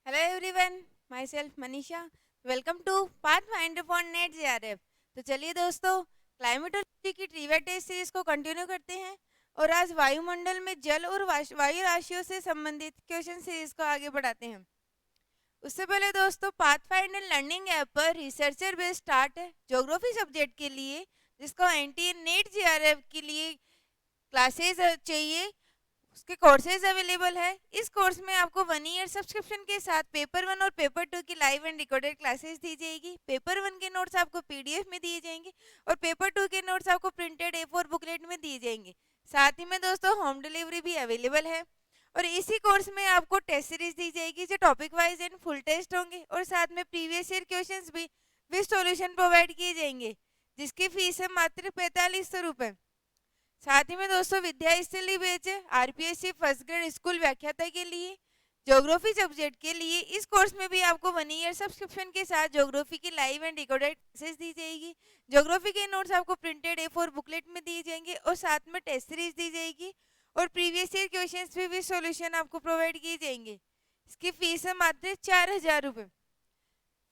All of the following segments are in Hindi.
Hello everyone, myself Manisha. Welcome to Pathfinder for NET JRF. तो चलिए दोस्तों, क्लाइमेटोलॉजी की ट्रिविया टेस्ट सीरीज को कंटिन्यू करते हैं और आज वायुमंडल में जल और वायु राशियों से संबंधित क्वेश्चन सीरीज को आगे बढ़ाते हैं। उससे पहले दोस्तों, पाथफाइंडर लर्निंग ऐप पर रिसर्चर बेस्ड स्टार्ट है ज्योग्राफी सब्जेक्ट के लिए, जिसको एनटीए नेट जेआरएफ के लिए क्लासेज चाहिए, उसके कोर्सेज अवेलेबल है। इस कोर्स में आपको 1 ईयर सब्सक्रिप्शन के साथ पेपर 1 और पेपर 2 की लाइव एंड रिकॉर्डेड क्लासेस दी जाएगी। पेपर 1 के नोट्स आपको पीडीएफ में दिए जाएंगे और पेपर 2 के नोट्स आपको प्रिंटेड A4 बुकलेट में दिए जाएंगे। साथ ही में दोस्तों, होम डिलीवरी भी अवेलेबल है। और इसी कोर्स में आपको टेस्ट सीरीज दी जाएगी जो topic wise and full test होंगे, और साथ में प्रीवियस ईयर क्वेश्चंस भी विद सॉल्यूशन प्रोवाइड किए जाएंगे, जिसकी फीस है मात्र 4500 रुपये। साथ ही में दोस्तों, विद्या स्थली बैच है आरपीएससी फर्स्ट ग्रेड स्कूल व्याख्याता के लिए, ज्योग्राफी सब्जेक्ट के लिए। इस कोर्स में भी आपको 1 ईयर सब्सक्रिप्शन के साथ ज्योग्राफी की लाइव एंड रिकॉर्डेड क्लासेस दी जाएगी। ज्योग्राफी के नोट्स आपको प्रिंटेड A4 बुकलेट में दिए जाएंगे और साथ में टेस्ट सीरीज दी जाएगी और प्रीवियस ईयर क्वेश्चंस भी विद सॉल्यूशन आपको प्रोवाइड किए जाएंगे। इसकी फीस है मात्र 4000 रुपये।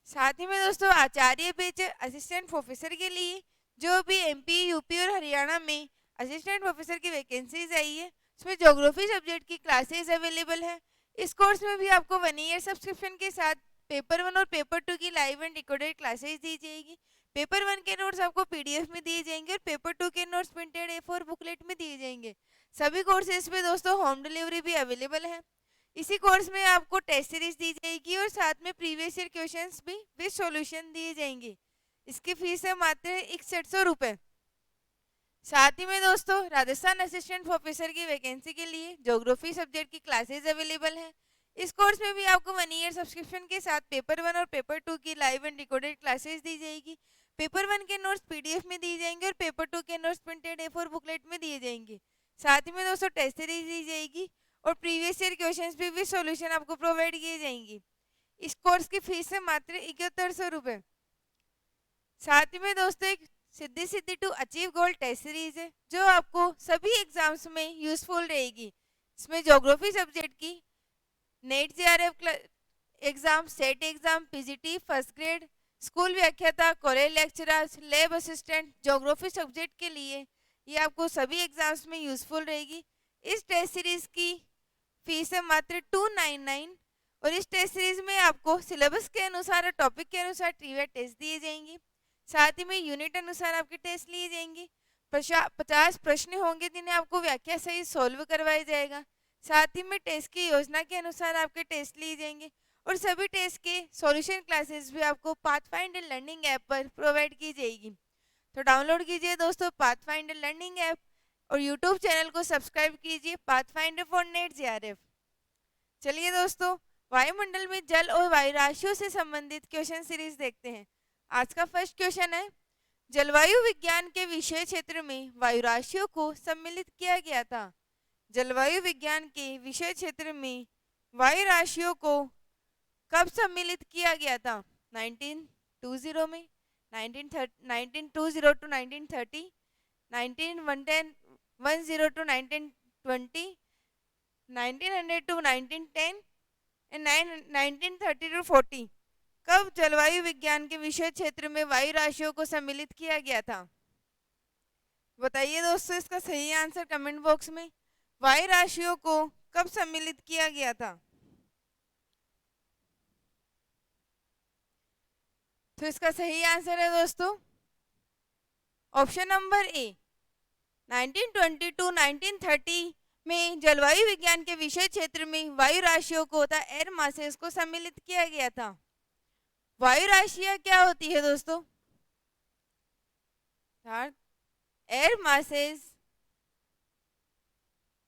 साथ ही में दोस्तों, आचार्य बैच असिस्टेंट प्रोफेसर के लिए, जो भी एमपी यूपी और हरियाणा में असिस्टेंट प्रोफेसर की वैकेंसीज आई है, उसमें ज्योग्राफी सब्जेक्ट की क्लासेस अवेलेबल है। इस कोर्स में भी आपको 1 ईयर सब्सक्रिप्शन के साथ पेपर 1 और पेपर 2 की लाइव एंड रिकॉर्डेड क्लासेस दी जाएगी। पेपर 1 के नोट्स आपको पीडीएफ में दिए जाएंगे और पेपर 2 के नोट्स प्रिंटेड A4 बुकलेट में दिए जाएंगे। सभी कोर्सेज में दोस्तों होम डिलीवरी भी अवेलेबल है। इसी कोर्स में आपको टेस्ट सीरीज दी जाएगी और साथ में प्रीवियस ईयर क्वेश्चंस भी विद सॉल्यूशन दिए जाएंगे। इसकी फीस है मात्र 6100 रुपये। साथ ही में दोस्तों, राजस्थान असिस्टेंट प्रोफेसर की वैकेंसी के लिए ज्योग्राफी सब्जेक्ट की क्लासेज अवेलेबल हैं। इस कोर्स में भी आपको 1 ईयर सब्सक्रिप्शन के साथ पेपर 1 और पेपर 2 की लाइव एंड रिकॉर्डेड क्लासेस दी जाएगी। पेपर 1 के नोट्स पीडीएफ में दिए जाएंगे और पेपर 2 के नोट्स प्रिंटेड A4 बुकलेट में दिए जाएंगे। साथ ही में दोस्तों, टेस्ट सीरीज दी जाएगी और प्रीवियस ईयर क्वेश्चंस भी विद सॉल्यूशन आपको प्रोवाइड किए जाएंगे। इस कोर्स की फीस है मात्र 7100 रुपये। साथ ही में दोस्तों, एक सिद्धि सिद्धि to achieve goal test series है जो आपको सभी एग्जाम्स में यूजफुल रहेगी। इसमें ज्योग्राफी सब्जेक्ट की NET JRF exam, SET exam, PGT first grade, school व्याख्याता, college lecturer, lab assistant, geography subject के लिए ये आपको सभी एग्जाम्स में यूजफुल रहेगी। इस टेस्ट सीरीज की फीस है मात्र 299 और इस टेस्ट सीरीज में आपको सिलेबस के अनुसार और टॉपिक के अनुसार ट्रिविया टेस्ट दिए जाएंगे। साथ ही में यूनिट अनुसार आपके टेस्ट लिए जाएंगे। 50 प्रश्न होंगे जिन्हें आपको व्याख्या सहित सॉल्व करवाया जाएगा। साथ ही में टेस्ट की योजना के अनुसार आपके टेस्ट लिए जाएंगे और सभी टेस्ट के सॉल्यूशन क्लासेस भी आपको पाथफाइंडर लर्निंग ऐप पर प्रोवाइड की जाएगी। तो डाउनलोड कीजिए दोस्तों पाथफाइंडर लर्निंग ऐप और यूट्यूब चैनल को सब्सक्राइब कीजिए पाथफाइंडर फॉर नेट जेआरएफ। चलिए दोस्तों, वायुमंडल में जल और वायु राशियों से संबंधित क्वेश्चन सीरीज देखते हैं। आज का फर्स्ट क्वेश्चन है, जलवायु विज्ञान के विषय क्षेत्र में वायु राशियों को सम्मिलित किया गया था। जलवायु विज्ञान के विषय क्षेत्र में वायु राशियों को कब सम्मिलित किया गया था? 1920 में, 1920 to 1930, 1910 to 1920, 1900 to 1910 and 1930 to 40। कब जलवायु विज्ञान के विषय क्षेत्र में वायु राशियों को सम्मिलित किया गया था? बताइए दोस्तों इसका सही आंसर कमेंट बॉक्स में। वायु राशियों को कब सम्मिलित किया गया था? तो इसका सही आंसर है दोस्तों ऑप्शन नंबर ए, 1920 टू 1930 में जलवायु विज्ञान के विषय क्षेत्र में वायु राशियों को तथा एयर मासेस को सम्मिलित किया गया था। वायु राशियां क्या होती है दोस्तों? एयर मासेस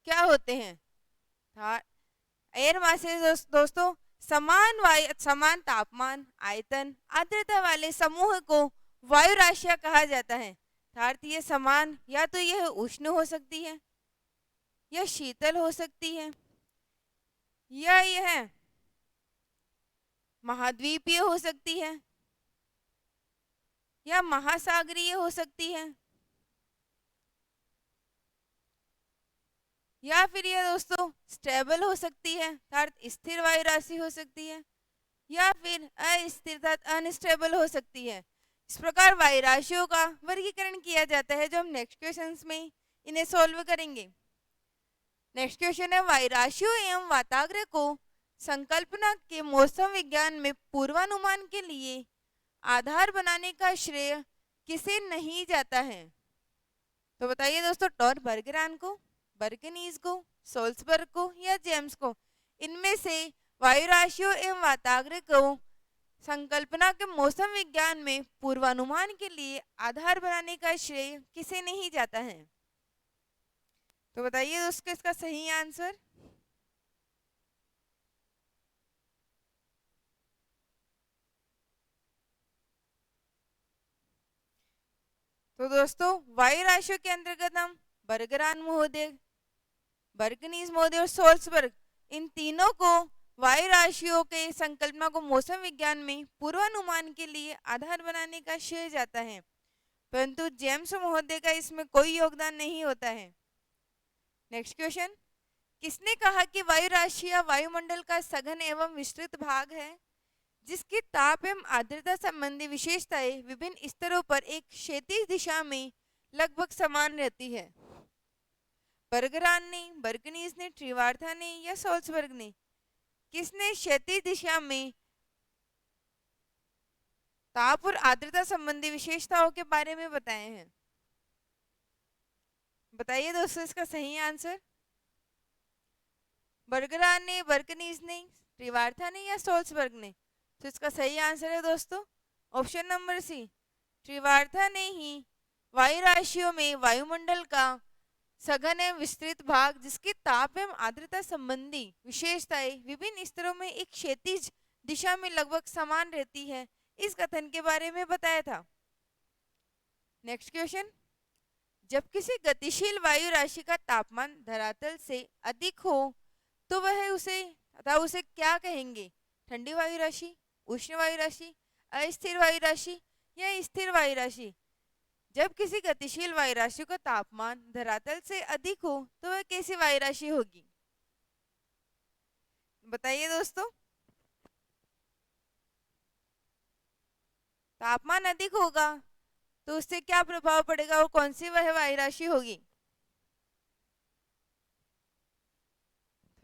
क्या होते हैं? एयर मासेस दोस्तों समान तापमान, आयतन, आर्द्रता वाले समूह को वायु राशियां कहा जाता है। अर्थात ये समान या तो यह उष्ण हो सकती है या शीतल हो सकती है या यह महाद्वीपीय हो सकती है या महासागरीय हो सकती है या फिर यह दोस्तों स्टेबल हो सकती है, अर्थात स्थिर वायु राशि हो सकती है। या फिर अस्थिरता अनस्टेबल हो सकती है। इस प्रकार वायु राशियों का वर्गीकरण किया जाता है, जो हम नेक्स्ट क्वेश्चंस में इन्हें सॉल्व करेंगे। नेक्स्ट क्वेश्चन है, वायु राशियों एवं वाताग्र को संकल्पना के मौसम विज्ञान में पूर्वानुमान के लिए आधार बनाने का श्रेय किसे नहीं जाता है? तो बताइए दोस्तों, टॉर बर्गरान को, बर्गनीज को, सोल्सबर्ग को या जेम्स को? इनमें से वायु राशियों एवं वाताग्र को संकल्पना के मौसम विज्ञान में पूर्वानुमान के लिए आधार बनाने का श्रेय किसे नहीं जाता है? तो बताइए दोस्तों इसका सही आंसर। तो दोस्तों वायु राशियों के अंतर्गत हम बर्गरान महोदय, बर्गनीज महोदय और सोल्सबर्ग, इन तीनों को वायु राशियों के संकल्पना को मौसम विज्ञान में पूर्वानुमान के लिए आधार बनाने का श्रेय जाता है, परंतु जेम्स महोदय का इसमें कोई योगदान नहीं होता है। नेक्स्ट क्वेश्चन, किसने कहा कि वायु राशि या वायुमंडल का सघन एवं विस्तृत भाग है जिसकी ताप एवं आर्द्रता संबंधी विशेषताएं विभिन्न स्तरों पर एक क्षैतिज दिशा में लगभग समान रहती है? बर्गरान ने, बर्गनीज ने, ट्रिवार्था ने या सोल्सबर्ग ने? किसने क्षैतिज दिशा में ताप और आर्द्रता संबंधी विशेषताओं के बारे में बताए हैं? बताइए दोस्तों इसका सही आंसर। बर्गरान ने, बर्गनीज ने, ट्रिवार्था ने या सोल्सबर्ग ने? तो इसका सही आंसर है दोस्तों ऑप्शन नंबर सी, ट्रिवार्था ने ही वायु राशियों में वायुमंडल का सघन एवं विस्तृत भाग जिसकी ताप एवं आर्द्रता संबंधी विशेषताएं विभिन्न स्तरों में एक क्षैतिज दिशा में लगभग समान रहती है, इस कथन के बारे में बताया था। नेक्स्ट क्वेश्चन, जब किसी गतिशील वायु राशि का तापमान धरातल से अधिक हो तो वह उसे क्या कहेंगे? ठंडी वायु राशि, उष्ण वायु राशि, अस्थिर वायु राशि या स्थिर वायु राशि? जब किसी गतिशील वायु राशि का तापमान धरातल से अधिक हो तो वह कैसी वायु राशि होगी? बताइए दोस्तों। तापमान अधिक होगा तो उससे क्या प्रभाव पड़ेगा और कौन सी वह वायु राशि होगी?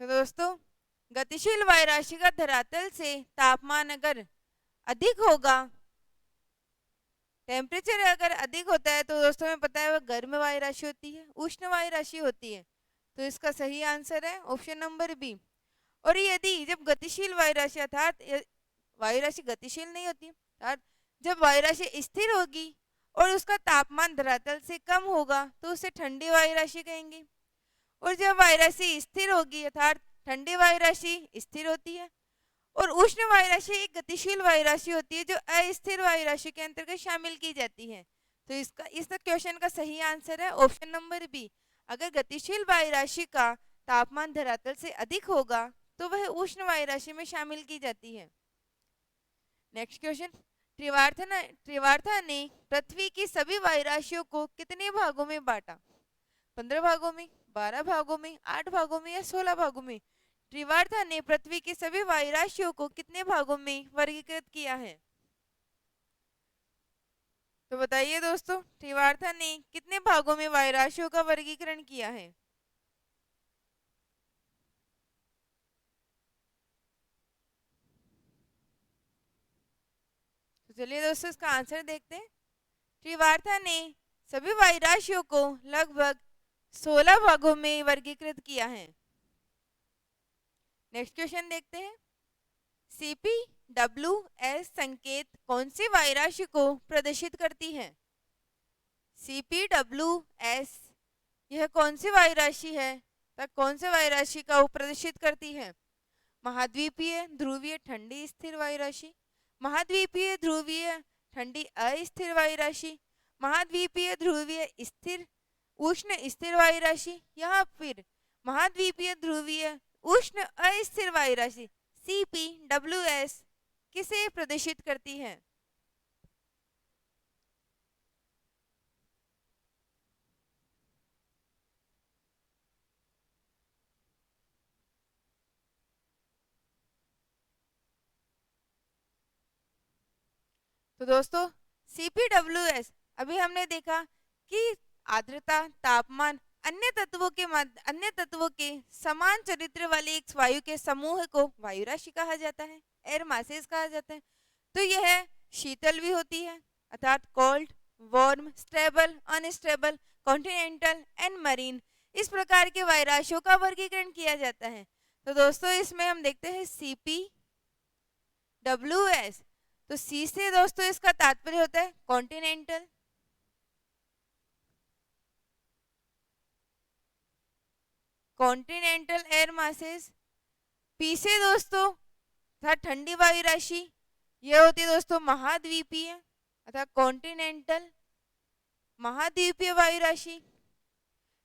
तो दोस्तों गतिशील वायु राशि का धरातल से तापमान अगर अधिक होगा, टेम्परेचर अगर अधिक होता है तो दोस्तों में पता है वह गर्म वायु राशि होती है, उष्ण वायु राशि होती है। तो इसका सही आंसर है ऑप्शन नंबर बी। और यदि जब गतिशील वायु राशि अर्थात वायु राशि गतिशील नहीं होती, अर्थात जब वायु राशि स्थिर होगी और उसका तापमान धरातल से कम होगा तो उसे ठंडी वायु राशि कहेंगे। और जब वायु राशि स्थिर होगी अर्थात ठंडी वायु राशि स्थिर होती है और उष्ण वायु राशि एक गतिशील वायु राशि होती है जो अस्थिर वायु राशि के अंतर्गत शामिल की जाती है। तो इस क्वेश्चन का सही आंसर है ऑप्शन नंबर बी। अगर गतिशील वायु राशि का तापमान धरातल से अधिक होगा तो वह उष्ण वायु राशि में शामिल की जाती है। नेक्स्ट क्वेश्चन, त्रिवार्था ने पृथ्वी की सभी वायु राशियों को कितने भागों में बांटा? 15 भागों में, 12 भागों में, 8 भागों में या 16 भागों में? त्रिवार्था ने पृथ्वी की सभी वायु राशियों को कितने भागों में वर्गीकृत किया है? तो बताइए दोस्तों, त्रिवार्था ने कितने भागों में वायु राशियों का वर्गीकरण किया है? तो चलिए दोस्तों इसका आंसर देखते हैं। त्रिवार्था ने सभी वायु राशियों को लगभग 16 भागों में वर्गीकृत किया है। नेक्स्ट क्वेश्चन देखते हैं। CPWS संकेत कौन सी वायु राशि को प्रदर्शित करती है? CPWS यह कौन सी वायु राशि है, तक कौन से वायु राशि का वो प्रदर्शित करती है? महाद्वीपीय ध्रुवीय ठंडी स्थिर वायु राशि, महाद्वीपीय ध्रुवीय ठंडी अस्थिर वायु राशि, महाद्वीपीय ध्रुवीय स्थिर उष्ण स्थिर वायु राशि या फिर महाद्वीपीय ध्रुवीय उष्ण अस्थिर वायु राशि? CPWS किसे प्रदर्शित करती है? तो दोस्तों CPWS अभी हमने देखा कि आर्द्रता, तापमान, अन्य तत्वों के समान चरित्र वाले एक वायु के समूह को वायु राशि कहा जाता है, एयर मासेस कहा जाता है। तो यह शीतल भी होती है अर्थात cold, warm, stable, unstable, continental and marine, इस प्रकार के वायु राशियों का वर्गीकरण किया जाता है। तो दोस्तों इसमें हम देखते हैं CPWS। तो सी से दोस्तों इसका तात्पर्य होता है continental, continental air masses. P से दोस्तों था ठंडी वायु राशि, यह होती है दोस्तों महाद्वीपीय अर्थात कॉन्टिनेंटल, महाद्वीपीय वायु राशि।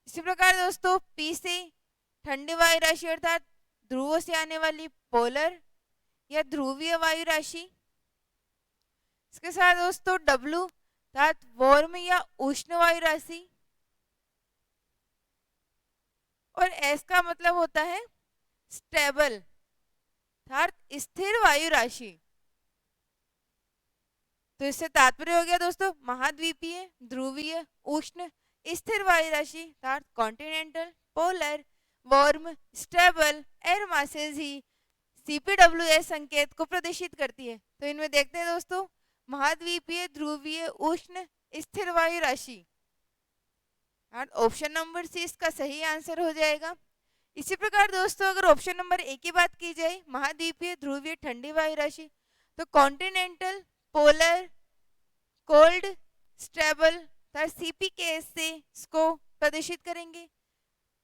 इसी प्रकार दोस्तों पी से ठंडी वायु राशि अर्थात ध्रुवों से आने वाली पोलर या ध्रुवीय वायु राशि। इसके साथ दोस्तों डब्ल्यू अर्थात वार्म या उष्ण वायु राशि, और एस का मतलब होता है स्टेबल अर्थात स्थिर वायु राशि। तो इससे तात्पर्य हो गया दोस्तों महाद्वीपीय, ध्रुवीय, उष्ण, स्थिर वायु राशि अर्थात continental, polar, warm, stable air masses ही CPWS संकेत को प्रदर्शित करती है। तो इनमें देखते हैं दोस्तों महाद्वीपीय, ध्रुवीय, उष्ण, स्थिर वायु राशि, और ऑप्शन नंबर सी इसका सही आंसर हो जाएगा। इसी प्रकार दोस्तों अगर ऑप्शन नंबर ए की बात की जाए महाद्वीपीय, ध्रुवीय, ठंडी वायु राशि, तो कॉन्टिनेंटल, पोलर, कोल्ड, स्टेबल तथा CPKS से इसको प्रदर्शित करेंगे।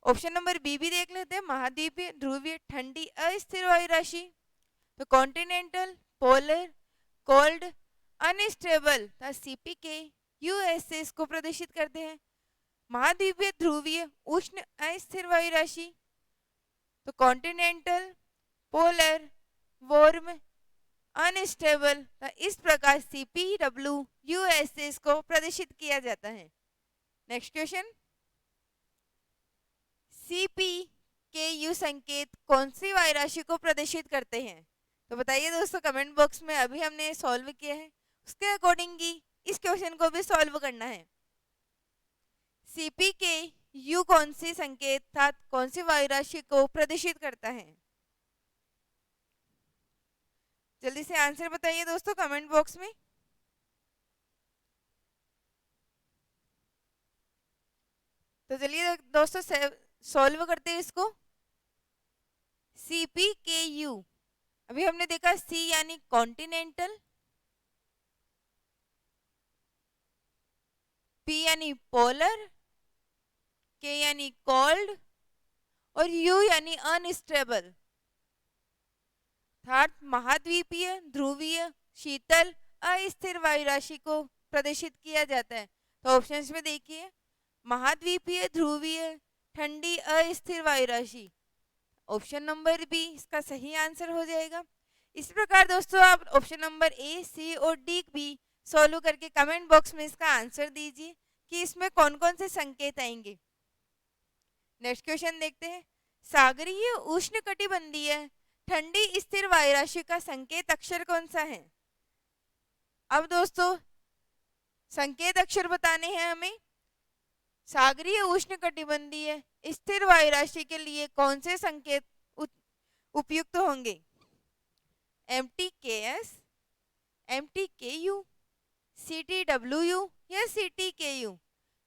ऑप्शन नंबर बी भी देख लेते हैं महाद्वीपीय, ध्रुवीय, ठंडी, अस्थिर वायु राशि, तो कॉन्टिनेंटल, पोलर, कोल्ड, अनस्टेबल तथा CPKUS से इसको प्रदर्शित करते हैं। महाद्वीपीय, ध्रुवीय, उष्ण, अस्थिर वायु राशि, तो कॉन्टिनेंटल, पोलर, वार्म, अनस्टेबल, इस प्रकार CPWS से इसको प्रदर्शित किया जाता है। नेक्स्ट क्वेश्चन, CPKU संकेत कौन सी वायु राशि को प्रदर्शित करते हैं? तो बताइए दोस्तों कमेंट बॉक्स में, अभी हमने सॉल्व किया है उसके अकॉर्डिंग ही इस क्वेश्चन को भी सॉल्व करना है। CPKU कौन सी संकेत था, कौन सी वायु राशि को प्रदर्शित करता है? जल्दी से आंसर बताइए दोस्तों कमेंट बॉक्स में। तो चलिए दोस्तों सॉल्व करते हैं इसको। CPKU अभी हमने देखा C यानी कॉन्टिनेंटल, P यानी पोलर, K यानी कोल्ड और U यानी अनस्टेबल अर्थात महाद्वीपीय, ध्रुवीय, शीतल, अस्थिर वायु राशि को प्रदर्शित किया जाता है। तो ऑप्शंस में देखिए महाद्वीपीय, ध्रुवीय, ठंडी, अस्थिर वायु राशि, ऑप्शन नंबर बी इसका सही आंसर हो जाएगा। इस प्रकार दोस्तों आप ऑप्शन नंबर ए, सी और डी भी सॉल्व करके कमेंट बॉक्स में इसका आंसर दीजिए कि इसमें कौन कौन से संकेत आएंगे। नेक्स्ट क्वेश्चन देखते हैं, सागरीय उष्णकटिबंधीय ठंडी स्थिर वायु राशि का संकेत अक्षर कौन सा है? अब दोस्तों संकेत अक्षर बताने हैं हमें। सागरीय उष्णकटिबंधीय स्थिर वायु राशि के लिए कौन से संकेत उपयुक्त होंगे? MTKS, MTKU, CTWU या CTKU?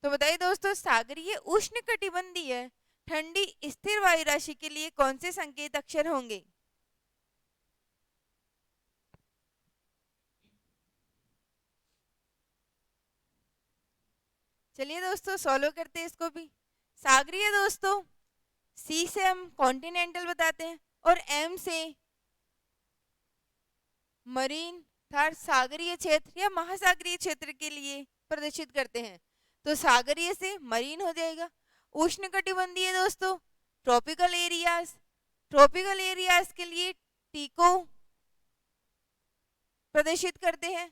तो बताइए दोस्तों सागरीय उष्णकटिबंधीय ठंडी स्थिर वायु राशि के लिए कौन से संकेत अक्षर होंगे? चलिए दोस्तों सॉल्व करते हैं इसको भी। सागरीय दोस्तों सी से हम कॉन्टिनेंटल बताते हैं और एम से मरीन अर्थात सागरीय क्षेत्र या महासागरीय क्षेत्र के लिए प्रदर्शित करते हैं। तो सागरीय से मरीन हो जाएगा। उष्णकटिबंधीय दोस्तों ट्रॉपिकल एरियाज, ट्रॉपिकल एरियाज के लिए टी को प्रदर्शित करते हैं।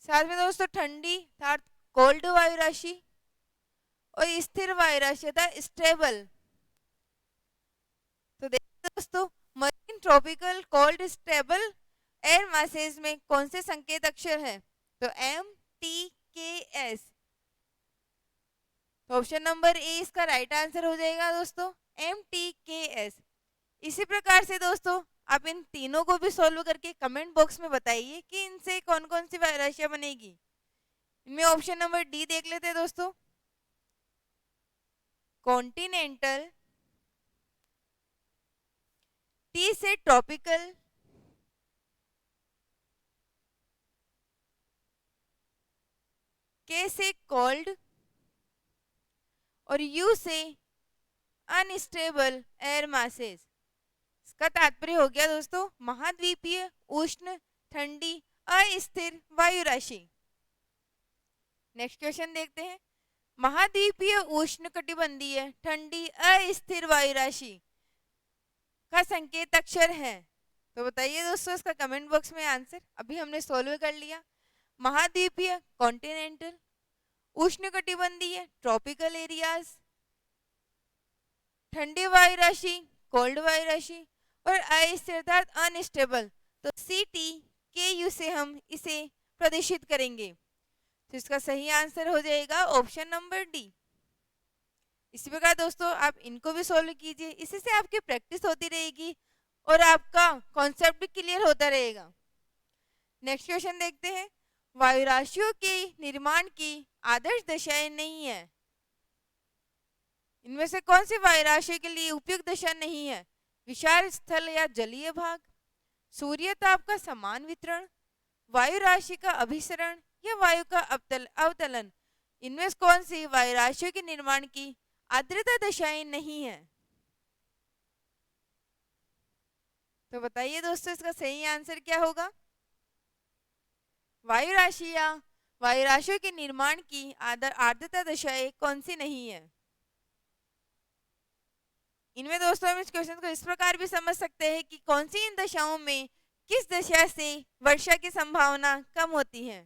साथ में दोस्तों ठंडी अर्थात कोल्ड वायु राशि और स्थिर वायु राशि था स्टेबल। तो देखिए दोस्तों marine, tropical, cold, stable air masses में कौन से संकेत अक्षर है? तो MTKS। तो ऑप्शन नंबर ए इसका राइट आंसर हो जाएगा दोस्तों, MTKS। इसी प्रकार से दोस्तों आप इन तीनों को भी सॉल्व करके कमेंट बॉक्स में बताइए कि इनसे कौन कौन सी राशियां बनेगी। इनमें ऑप्शन नंबर डी देख लेते हैं दोस्तों, कॉन्टिनेंटल, टी से ट्रॉपिकल, के से कोल्ड और यू से अनस्टेबल एयर मासेस। इसका तात्पर्य हो गया दोस्तों महाद्वीपीय, उष्ण, ठंडी, अस्थिर वायु राशि। नेक्स्ट क्वेश्चन देखते हैं, महाद्वीपीय, उष्ण कटिबंधीय, ठंडी, अस्थिर वायु राशि का संकेत अक्षर है। तो बताइए दोस्तों इसका कमेंट बॉक्स में आंसर। अभी हमने सॉल्व कर लिया, महाद्वीपीय कॉन्टिनेंटल, उष्ण कटिबंधीय ट्रॉपिकल एरियाज, ठंडी वायु राशि कोल्ड वायु राशि और अस्थिर अर्थात अनस्टेबल। तो CTKU से हम इसे प्रदर्शित करेंगे। तो इसका सही आंसर हो जाएगा ऑप्शन नंबर डी। इसी प्रकार दोस्तों आप इनको भी सॉल्व कीजिए, इसी से आपकी प्रैक्टिस होती रहेगी और आपका कॉन्सेप्ट भी क्लियर होता रहेगा। नेक्स्ट क्वेश्चन देखते हैं, वायु राशियों के निर्माण की आदर्श दशाएं नहीं है। इनमें से कौन सी वायु राशि के लिए उपयुक्त दशा नहीं है? विशाल स्थल या जलीय भाग, सूर्य ताप का समान वितरण, वायु राशि का अभिसरण या वायु का अवतलन। इनमें से कौन सी वायु राशियों के निर्माण की आर्द्रता दशाएं नहीं है? तो बताइए दोस्तों इसका सही आंसर क्या होगा? वायु राशि या वायु राशियों के निर्माण की आर्द्रता दशाएं कौन सी नहीं है? इनमें दोस्तों हम इस क्वेश्चन को इस प्रकार भी समझ सकते हैं कि कौन सी इन दशाओं में किस दशा से वर्षा की संभावना कम होती है।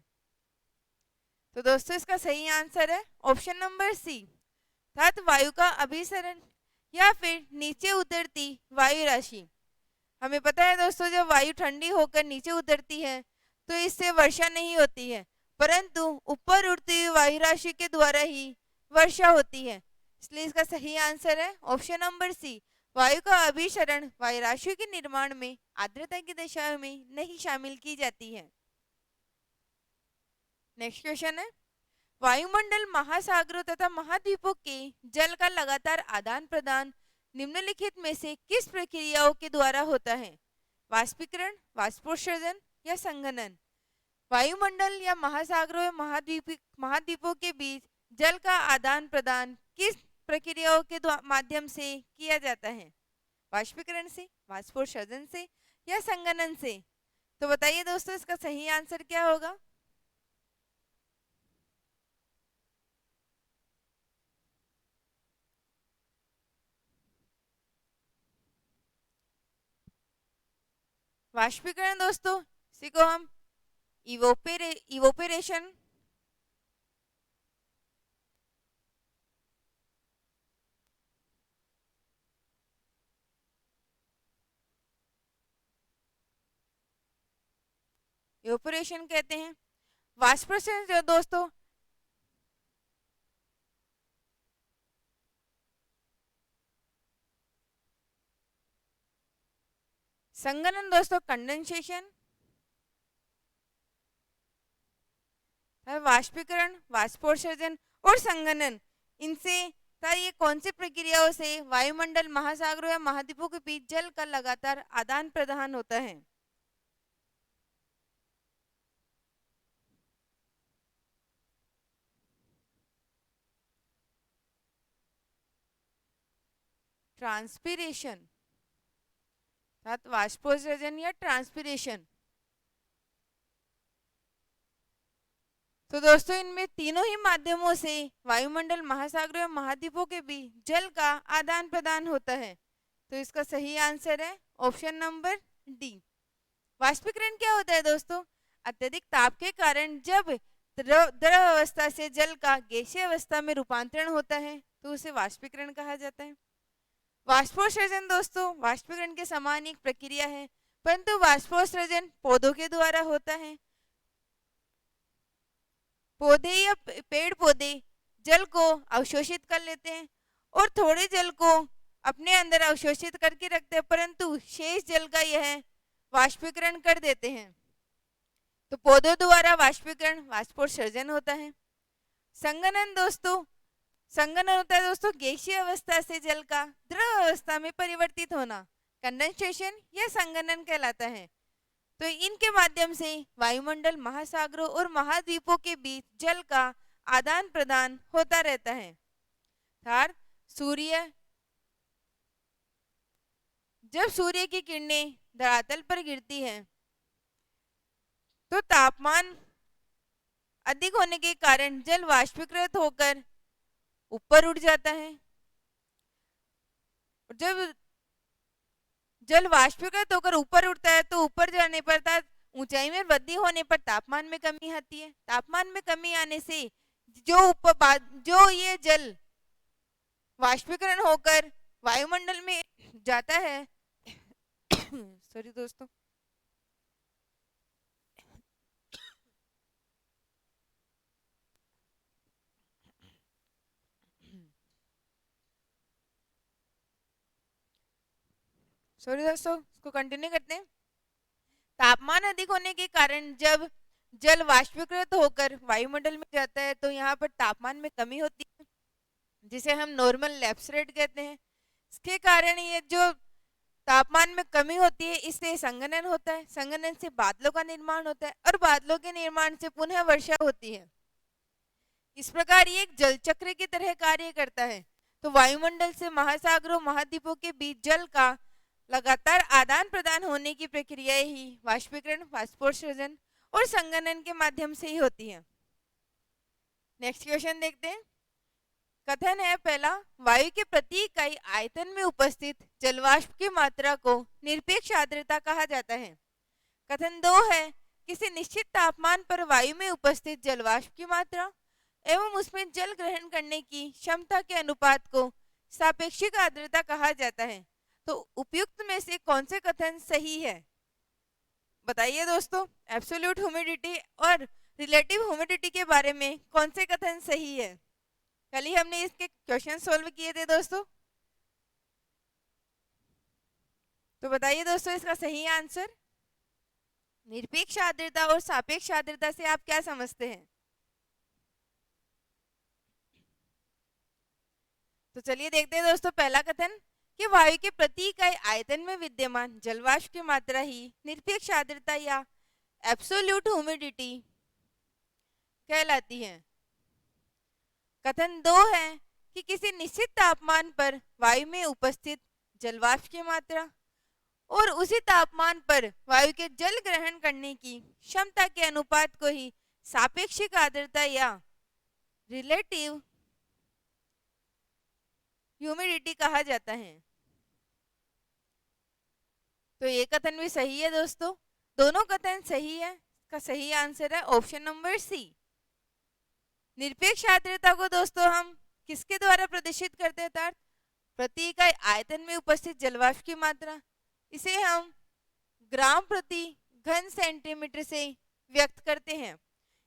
तो दोस्तों इसका सही आंसर है ऑप्शन नंबर सी, अर्थात वायु का अभिसरण या फिर नीचे उतरती वायु राशि। हमें पता है दोस्तों जब वायु ठंडी होकर नीचे उतरती है तो इससे वर्षा नहीं होती है, परंतु ऊपर उड़ती हुई वायु राशि के द्वारा ही वर्षा होती है। इसलिए इसका सही आंसर है ऑप्शन नंबर सी, वायु का अभिसरण वायु राशि के निर्माण में आर्द्रता की दशा में नहीं शामिल की जाती है। नेक्स्ट क्वेश्चन है, वायुमंडल, महासागरों तथा महाद्वीपों के जल का लगातार आदान प्रदान निम्नलिखित में से किस प्रक्रियाओं के द्वारा होता है? वाष्पीकरण, वाष्पोत्सर्जन या संघनन। वायुमंडल या महासागरों या महाद्वीपों के बीच जल का आदान प्रदान किस प्रक्रियाओं के माध्यम से किया जाता है? वाष्पीकरण से, वाष्पोत्सर्जन से या संघनन से। तो बताइए दोस्तों इसका सही आंसर क्या होगा? वाष्पीकरण दोस्तों, इसी को हम इवोपेरेशन इवोपरेशन कहते हैं। वाष्पोत्सर्जन जो दोस्तों संघनन दोस्तों कंडेंसेशन। वाष्पीकरण, वाष्पोत्सर्जन और संघनन, इनसे ये कौन सी प्रक्रियाओं से वायुमंडल, महासागरों या महाद्वीपों के बीच जल का लगातार आदान प्रदान होता है? ट्रांसपीरेशन, वाष्पोत्सर्जन या ट्रांसपीरेशन। तो दोस्तों इनमें तीनों ही माध्यमों से वायुमंडल, महासागरों या महाद्वीपों के बीच जल का आदान प्रदान होता है। तो इसका सही आंसर है ऑप्शन नंबर डी। वाष्पीकरण क्या होता है दोस्तों? अत्यधिक ताप के कारण जब द्रव अवस्था से जल का गैसीय अवस्था में रूपांतरण होता है तो उसे वाष्पीकरण कहा जाता है। वाष्पोत्सर्जन दोस्तों वाष्पीकरण के समान एक प्रक्रिया है, परंतु वाष्पोत्सर्जन पौधों के द्वारा होता है। पौधे या पेड़ पौधे जल को अवशोषित कर लेते हैं और थोड़े जल को अपने अंदर अवशोषित करके रखते हैं, परंतु शेष जल का यह वाष्पीकरण कर देते हैं। तो पौधों द्वारा वाष्पीकरण वाष्पोत्सर्जन होता है। संघनन दोस्तों, संघनन होता है दोस्तों गैसीय अवस्था से जल का द्रव अवस्था में परिवर्तित होना, कंडेंसेशन या संघनन कहलाता है। तो इनके माध्यम से वायुमंडल, महासागरों और महाद्वीपों के बीच जल का आदान प्रदान होता रहता है। थर्ड, सूर्य, जब सूर्य की किरणें धरातल पर गिरती है तो तापमान अधिक होने के कारण जल वाष्पीकृत होकर ऊपर उठ जाता है। जब जल वाष्पीकृत होकर ऊपर उठता है तो ऊपर जाने पर ऊंचाई में वृद्धि होने पर तापमान में कमी आती है। तापमान में कमी आने से जो ये जल वाष्पीकरण होकर वायुमंडल में जाता है सॉरी दोस्तों, इसको कंटिन्यू करते हैं। तापमान अधिक होने के कारण जब जल वाष्पीकृत होकर वायुमंडल में जाता है तो यहाँ पर तापमान में कमी होती है, जिसे हम नॉर्मल लैप्स रेट कहते हैं। इसके कारण ये जो तापमान में कमी होती है, इससे संघनन होता है। संघनन से बादलों का निर्माण होता है और बादलों के निर्माण से पुनः वर्षा होती है। इस प्रकार ये एक जल चक्र की तरह कार्य करता है। तो वायुमंडल से महासागरों, महाद्वीपों के बीच जल का लगातार आदान प्रदान होने की प्रक्रिया ही वाष्पीकरण, वाष्पोत्सर्जन और संघनन के माध्यम से ही होती है। नेक्स्ट क्वेश्चन देखते हैं। कथन है पहला, वायु के प्रति इकाई आयतन में उपस्थित जलवाष्प की मात्रा को निरपेक्ष आर्द्रता कहा जाता है। कथन 2 है, किसी निश्चित तापमान पर वायु में उपस्थित जलवाष्प की मात्रा एवं उसमें जल ग्रहण करने की क्षमता के अनुपात को सापेक्षिक आर्द्रता कहा जाता है। तो उपयुक्त में से कौन से कथन सही है, बताइए दोस्तों। एब्सोल्यूट ह्यूमिडिटी और रिलेटिव ह्यूमिडिटी के बारे में कौन से कथन सही है? कल ही हमने इसके क्वेश्चन सॉल्व किए थे दोस्तों, तो बताइए दोस्तों इसका सही आंसर। निरपेक्ष आर्द्रता और सापेक्ष आर्द्रता से आप क्या समझते हैं? तो चलिए देखते हैं दोस्तों। पहला कथन कि वायु के प्रति इकाई आयतन में विद्यमान जलवाष्प की मात्रा ही निरपेक्ष आर्द्रता या एब्सोल्यूट ह्यूमिडिटी कहलाती है। कथन 2 है कि किसी निश्चित तापमान पर वायु में उपस्थित जलवाष्प की मात्रा और उसी तापमान पर वायु के जल ग्रहण करने की क्षमता के अनुपात को ही सापेक्षिक आर्द्रता या रिलेटिव ह्यूमिडिटी कहा जाता है। तो ये कथन भी सही है दोस्तों, दोनों कथन सही है। इसका सही आंसर है ऑप्शन नंबर सी। निरपेक्ष आर्द्रता को दोस्तों हम किसके द्वारा प्रदर्शित करते हैं? प्रति इकाई आयतन में उपस्थित जलवाष्प की मात्रा, इसे हम ग्राम प्रति घन सेंटीमीटर से व्यक्त करते हैं।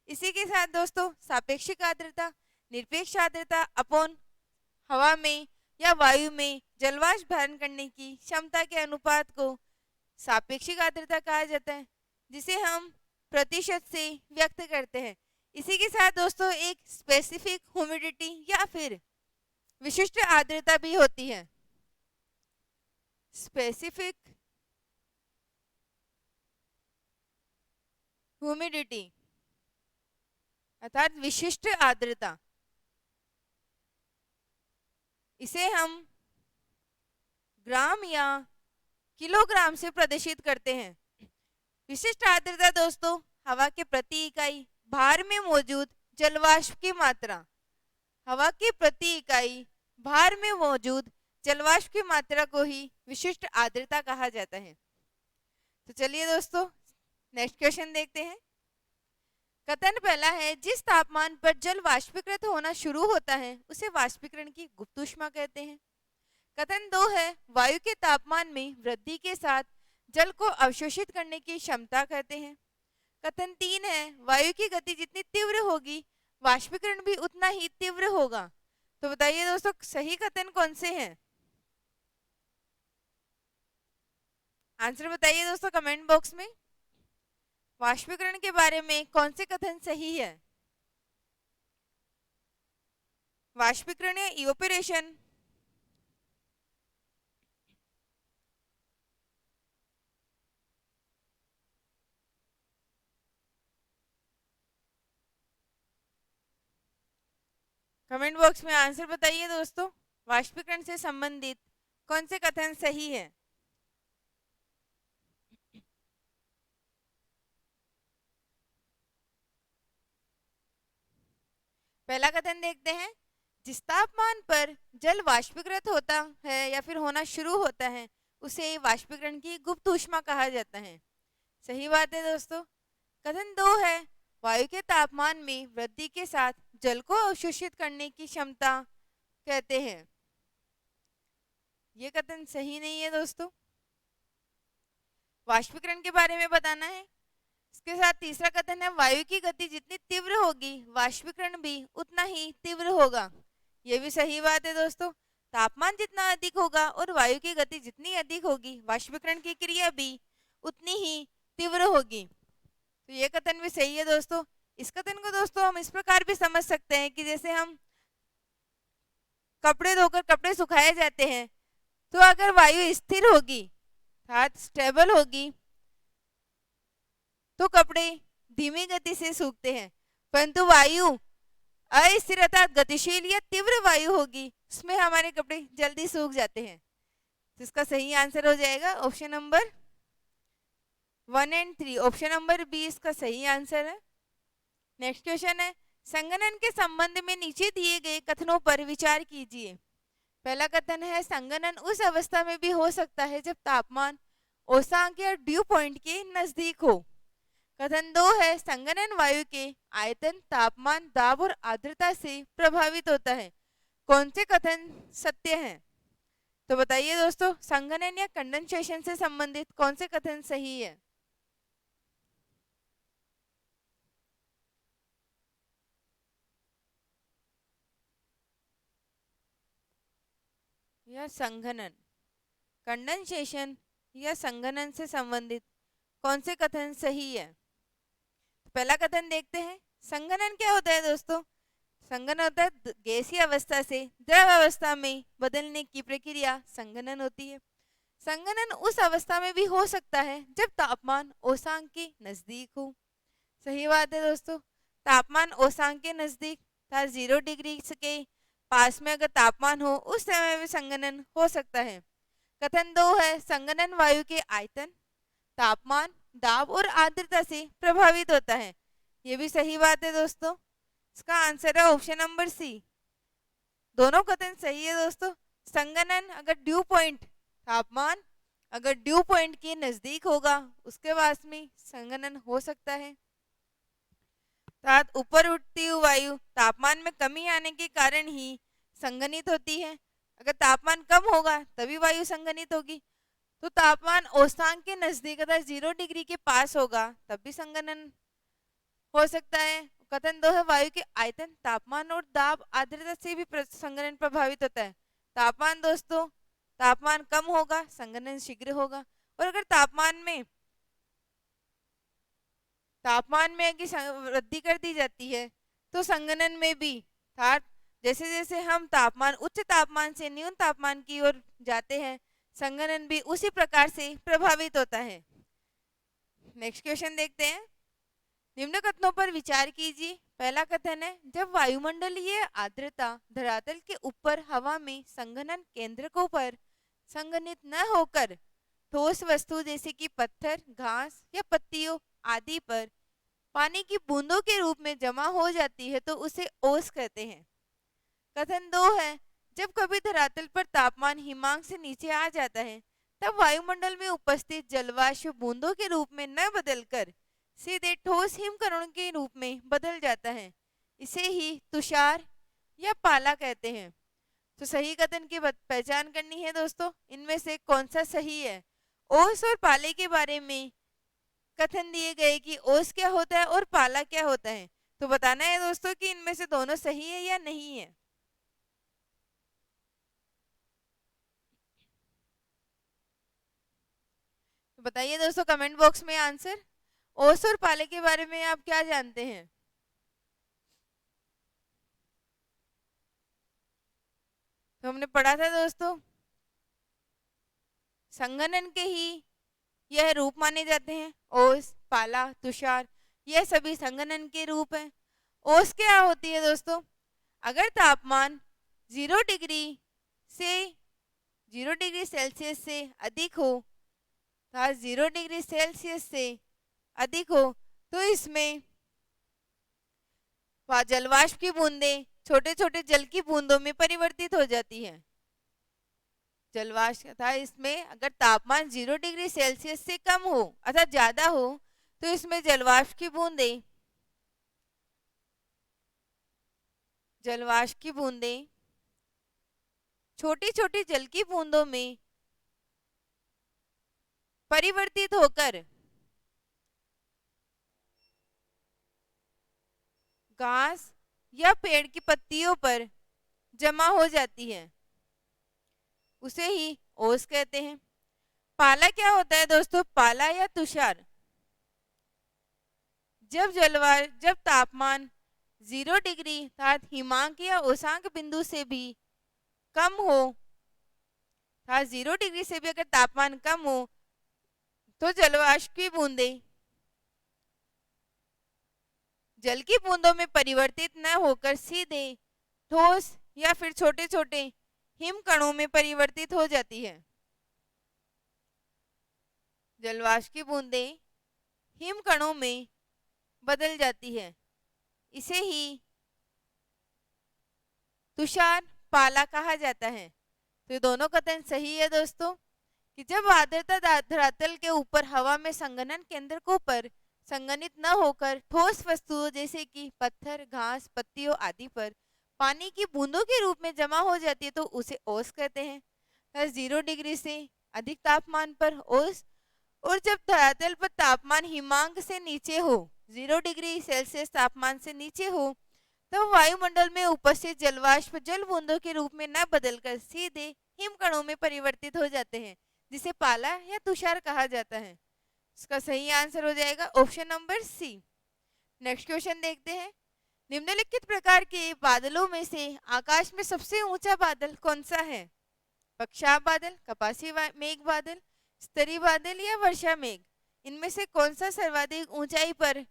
इसी के साथ दोस्तों सापेक्षिक आर्द्रता, निरपेक्ष आर्द्रता अपॉन हवा में या वायु में जलवाष्प धारण करने की क्षमता के अनुपात को सापेक्षिक आर्द्रता कहा जाता है, जिसे हम प्रतिशत से व्यक्त करते हैं। इसी के साथ दोस्तों एक स्पेसिफिक ह्यूमिडिटी या फिर विशिष्ट आर्द्रता भी होती है। स्पेसिफिक ह्यूमिडिटी अर्थात विशिष्ट आर्द्रता, इसे हम ग्राम या किलोग्राम से प्रदर्शित करते हैं। विशिष्ट आर्द्रता दोस्तों हवा के प्रति इकाई भार में मौजूद जलवाष्प की मात्रा, हवा की प्रति इकाई भार में मौजूद जलवाष्प की मात्रा को ही विशिष्ट आर्द्रता कहा जाता है। तो चलिए दोस्तों नेक्स्ट क्वेश्चन देखते हैं। कथन पहला है, जिस तापमान पर जल वाष्पीकृत होना शुरू होता है उसे वाष्पीकरण की गुप्त ऊष्मा कहते हैं। कथन 2 है, वायु के तापमान में वृद्धि के साथ जल को अवशोषित करने की क्षमता कहते हैं। कथन 3 है, वायु की गति जितनी तीव्र होगी वाष्पीकरण भी उतना ही तीव्र होगा। तो बताइए दोस्तों सही कथन कौन से हैं? आंसर बताइए दोस्तों कमेंट बॉक्स में। वाष्पीकरण के बारे में कौन से कथन सही है? वाष्पीकरण या इवोपरेशन? कमेंट बॉक्स में आंसर बताइए दोस्तों। वाष्पीकरण से संबंधित कौन से कथन सही है? पहला कथन देखते हैं। जिस तापमान पर जल वाष्पीकृत होता है या फिर होना शुरू होता है उसे वाष्पीकरण की गुप्त ऊष्मा कहा जाता है। सही बात है दोस्तों। कथन 2 है। वायु के तापमान में वृद्धि के साथ जल को अवशोषित करने की क्षमता कहते हैं। ये कथन सही नहीं है दोस्तों। वाष्पीकरण के बारे में बताना है। इसके साथ तीसरा कथन है वायु की गति जितनी तीव्र होगी वाष्पीकरण भी उतना ही तीव्र होगा। ये भी सही बात है दोस्तों। तापमान जितना अधिक होगा और वायु की गति जितनी अधिक होगी वाष्पीकरण की क्रिया भी उतनी ही तीव्र होगी। तो ये कथन भी सही है दोस्तों। इस कथन को दोस्तों हम इस प्रकार भी समझ सकते हैं कि जैसे हम कपड़े धोकर कपड़े सुखाए जाते हैं तो अगर वायु स्थिर होगी अर्थात स्टेबल होगी तो कपड़े धीमी गति से सूखते हैं, परंतु वायु अस्थिर अर्थात गतिशील या तीव्र वायु होगी उसमें हमारे कपड़े जल्दी सूख जाते हैं। तो इसका सही आंसर हो जाएगा option number 1 and 3। Option number B इसका सही आंसर है। नेक्स्ट क्वेश्चन है संगणन के संबंध में नीचे दिए गए कथनों पर विचार कीजिए। पहला कथन है संगणन उस अवस्था में भी हो सकता है जब तापमान औसांक या ड्यू पॉइंट के नजदीक हो। कथन 2 है संगणन वायु के आयतन तापमान दाब और आर्द्रता से प्रभावित होता है। कौन से कथन सत्य हैं? तो बताइए दोस्तों संगणन या कंडेंसेशन से संबंधित कौन से कथन सही है? या संघनन, कंडेंसेशन या संघनन से संबंधित कौन से कथन सही है? तो पहला कथन देखते हैं। संघनन क्या होता है दोस्तों? संघनन होता है गैसीय अवस्था से द्रव अवस्था में बदलने की प्रक्रिया संघनन होती है। संघनन उस अवस्था में भी हो सकता है जब तापमान औसांक के नजदीक हो। सही बात है दोस्तों। तापमान औसांक के नजदीक था 0 डिग्री के पास में अगर तापमान हो उस समय भी संघनन हो सकता है। कथन 2 है संघनन वायु के आयतन तापमान दाब और आर्द्रता से प्रभावित होता है। ये भी सही बात है दोस्तों। इसका आंसर है ऑप्शन नंबर सी। दोनों कथन सही है दोस्तों। संघनन अगर ड्यू पॉइंट तापमान अगर ड्यू पॉइंट के नजदीक होगा उसके पास में संघनन हो सकता है। अर्थात ऊपर उठती हुई वायु तापमान में कमी आने के कारण ही संघनित होती है। अगर तापमान कम होगा तभी वायु संघनित होगी। तो तापमान औसांक के नजदीक अर्थात 0 डिग्री के पास होगा तब भी संघनन हो सकता है। कथन 2 है वायु के आयतन तापमान और दाब आर्द्रता से भी संघनन प्रभावित होता है। तापमान दोस्तों तापमान कम होगा संघनन शीघ्र होगा और अगर तापमान में अगर वृद्धि कर दी जाती है तो संघनन में भी अर्थात जैसे जैसे हम तापमान उच्च तापमान से न्यून तापमान की ओर जाते हैं संघनन भी उसी प्रकार से प्रभावित होता है। नेक्स्ट क्वेश्चन देखते हैं। निम्न कथनों पर विचार कीजिए। पहला कथन है जब वायुमंडलीय आर्द्रता धरातल के ऊपर हवा में संघनन केंद्रकों पर संघनित न होकर ठोस वस्तु जैसे कि पत्थर घास या पत्तियों आदि पर पानी की बूंदों के रूप में जमा हो जाती है तो उसे ओस कहते हैं। कथन 2 है जब कभी धरातल पर तापमान हिमांक से नीचे आ जाता है तब वायुमंडल में उपस्थित जलवाष्प बूंदों के रूप में न बदलकर सीधे ठोस हिमकणों के रूप में बदल जाता है। इसे ही तुषार या पाला कहते हैं। तो सही कथन की पहचान करनी है दोस्तों। इनमें से कौन सा सही है? ओस और पाले के बारे में कथन दिए गए कि ओस क्या होता है और पाला क्या होता है। तो बताना है दोस्तों कि इनमें से दोनों सही है या नहीं है। तो बताइए दोस्तों कमेंट बॉक्स में आंसर। ओस और पाले के बारे में आप क्या जानते हैं? तो हमने पढ़ा था दोस्तों, संघनन के ही यह रूप माने जाते हैं। ओस, पाला, तुषार, यह सभी संघनन के रूप हैं। ओस क्या होती है दोस्तों? अगर तापमान 0 डिग्री से 0 डिग्री सेल्सियस से अधिक हो, 0 डिग्री सेल्सियस से अधिक हो, तो इसमें जलवाष्प की बूंदें छोटे छोटे जल की बूंदों में परिवर्तित हो जाती है। जलवाष्प था इसमें अगर तापमान 0 डिग्री सेल्सियस से कम हो अर्थात ज्यादा हो, तो इसमें जलवाष्प की बूंदें छोटी छोटी जल की बूंदों में परिवर्तित होकर घास या पेड़ की पत्तियों पर जमा हो जाती है, उसे ही ओस कहते हैं। पाला क्या होता है दोस्तों? पाला या तुषार जब तापमान 0 डिग्री अर्थात हिमांक या ओसांक बिंदु से भी कम हो, 0 डिग्री से भी अगर तापमान कम हो, तो जलवाष्प की बूंदें जल की बूंदों में परिवर्तित न होकर सीधे ठोस या फिर छोटे छोटे हिम कणों में परिवर्तित हो जाती है। जलवाष्प की बूंदें हिम कणों में बदल जाती है, इसे ही तुषार पाला कहा जाता है। तो ये दोनों कथन सही है दोस्तों कि जब आर्द्रता धरातल के ऊपर हवा में संघनन केंद्र को पर संघनित न होकर ठोस वस्तुओं जैसे कि पत्थर, घास, पत्तियों आदि पर पानी की बूंदों के रूप में जमा हो जाती है, तो उसे ओस कहते हैं। 0 डिग्री से अधिक तापमान पर ओस, और जब धरातल पर तापमान हिमांक से नीचे हो, 0 डिग्री सेल्सियस तापमान से नीचे हो, तो वायुमंडल में उपस्थित जलवाष्प जल बूंदों के रूप में न बदलकर सीधे हिमकणों में परिवर्तित हो जाते हैं, जिसे पाला या तुषार कहा जाता है। इसका सही आंसर हो जाएगा option number C. Next question देखते हैं। निम्नलिखित प्रकार के बादलों में से आकाश में सबसे ऊंचा बादल कौन सा है? पक्षाप बादल, कपासी मेघ बादल, स्तरी बादल या वर्षा मेघ? इनमें से कौन सा सर्वाधिक ऊंचाई पर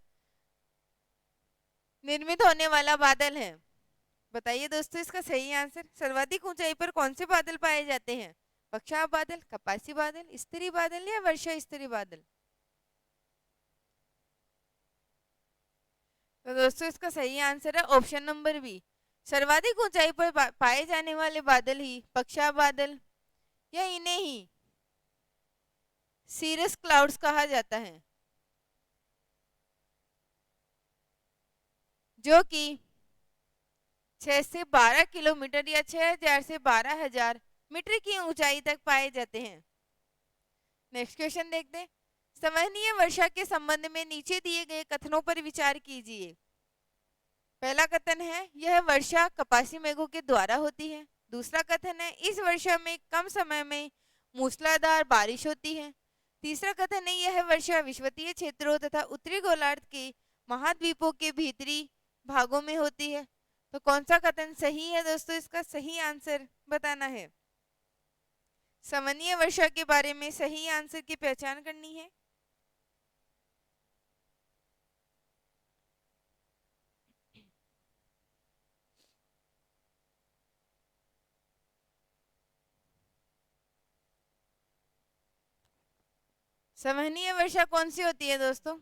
निर्मित होने वाला बादल है? बताइए दोस्तों इसका सही आंसर। सर्वाधिक ऊंचाई पर कौन से बादल पाए जाते हैं? पक्षाप बादल, कपासी बादल, स्तरी बादल या वर्षा स्तरी बादल? तो दोस्तों इसका सही आंसर है ऑप्शन नंबर बी। सर्वाधिक ऊंचाई पर पाए जाने वाले बादल ही पक्षाप बादल या इन्हें ही सीरस क्लाउड्स कहा जाता है, जो कि 6 से 12 किलोमीटर या 6000 से 12000 मीटर की ऊंचाई तक पाए जाते हैं। नेक्स्ट क्वेश्चन देखते हैं। संवहनीय वर्षा के संबंध में नीचे दिए गए कथनों पर विचार कीजिए। पहला कथन है यह वर्षा कपासी मेघों के द्वारा होती है। दूसरा कथन है इस वर्षा में कम समय में मूसलाधार बारिश होती है। तीसरा कथन है यह वर्षा विषुवतीय क्षेत्रों तथा उत्तरी गोलार्ध के महाद्वीपों के भीतरी भागों में होती है। तो कौन सा कथन सही है दोस्तों? इसका सही आंसर बताना है। संवहनीय वर्षा के बारे में सही आंसर की पहचान करनी है। संवहनीय वर्षा कौन सी होती है दोस्तों?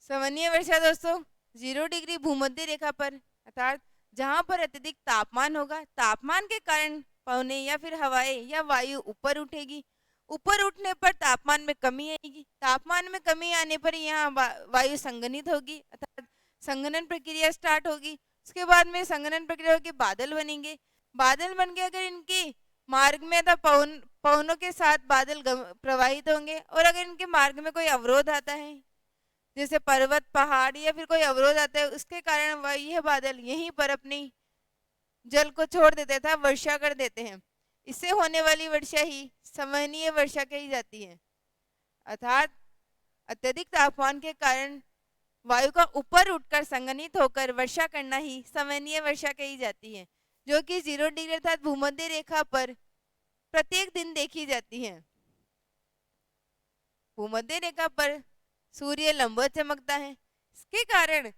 संवहनीय वर्षा दोस्तों 0 डिग्री भूमध्य रेखा पर अर्थात जहां पर अत्यधिक तापमान होगा, तापमान के कारण पवने या फिर हवाएं या वायु ऊपर उठेगी। ऊपर उठने पर तापमान में कमी आएगी। तापमान में कमी आने पर यहाँ वायु संघनित होगी अर्थात संघनन प्रक्रिया स्टार्ट होगी। उसके बाद में संघनन प्रक्रिया के बादल बनेंगे। बादल बन के अगर इनके मार्ग में था पवनों के साथ बादल प्रवाहित होंगे, और अगर इनके मार्ग में कोई अवरोध आता है जैसे पर्वत, पहाड़ या फिर कोई अवरोध आता है, उसके कारण यह बादल यहीं पर अपनी जल को छोड़ देते था, वर्षा कर देते हैं। इससे होने वाली वर्षा ही संवहनीय वर्षा कही जाती है। अर्थात अत्यधिक तापमान के कारण वायु का ऊपर उठकर संघनित होकर वर्षा करना ही संवहनीय वर्षा कही जाती है, जो कि 0 डिग्री अर्थात भूमध्य रेखा पर प्रत्येक दिन देखी जाती है। भूमध्य रेखा पर सूर्य लंबवत चमकता है। इसके कारण